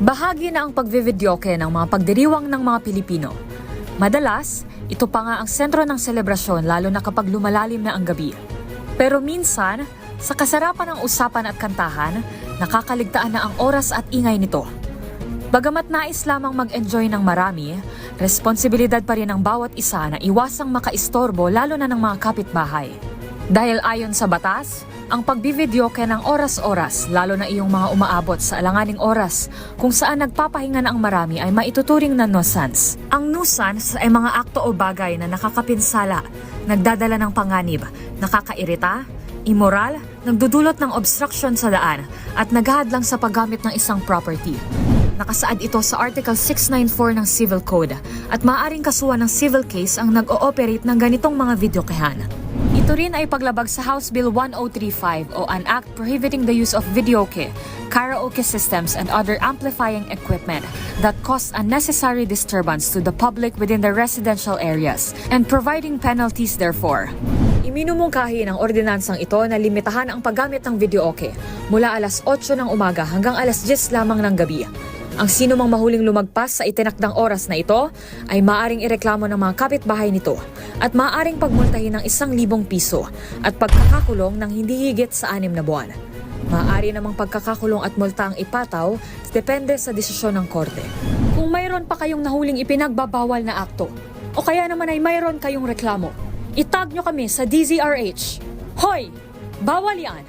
Bahagi na ang pagvivideoke ng mga pagdiriwang ng mga Pilipino. Madalas, ito pa nga ang sentro ng selebrasyon lalo na kapag lumalalim na ang gabi. Pero minsan, sa kasarapan ng usapan at kantahan, nakakaligtaan na ang oras at ingay nito. Bagamat nais lamang mag-enjoy ng marami, responsibilidad pa rin ng bawat isa na iwasang makaistorbo lalo na ng mga kapitbahay. Dahil ayon sa batas, ang pagbivideoke ng oras-oras, lalo na iyong mga umaabot sa alanganing oras kung saan nagpapahinga na ang marami ay maituturing na nuisance. Ang nuisance ay mga akto o bagay na nakakapinsala, nagdadala ng panganib, nakakairita, immoral, nagdudulot ng obstruction sa daan at naghahadlang sa paggamit ng isang property. Nakasaad ito sa Article 694 ng Civil Code at maaaring kasuhan ng civil case ang nag-ooperate ng ganitong mga videokehan. Ito rin ay paglabag sa House Bill 1035 o an act prohibiting the use of videoke, karaoke systems and other amplifying equipment that cause unnecessary disturbance to the public within the residential areas and providing penalties therefore. Iminumungkahi ng ordinansang ito na limitahan ang paggamit ng videoke mula alas 8 ng umaga hanggang alas 10 lamang ng gabi. Ang sino mang mahuling lumagpas sa itinakdang oras na ito ay maaaring ireklamo ng mga kapitbahay nito at maaaring pagmultahin ng 1,000 piso at pagkakakulong ng hindi higit sa 6 na buwan. Maaari namang pagkakakulong at multa ang ipataw depende sa desisyon ng korte. Kung mayroon pa kayong nahuling ipinagbabawal na akto o kaya naman ay mayroon kayong reklamo, itag nyo kami sa DZRH. Hoy! Bawal yan!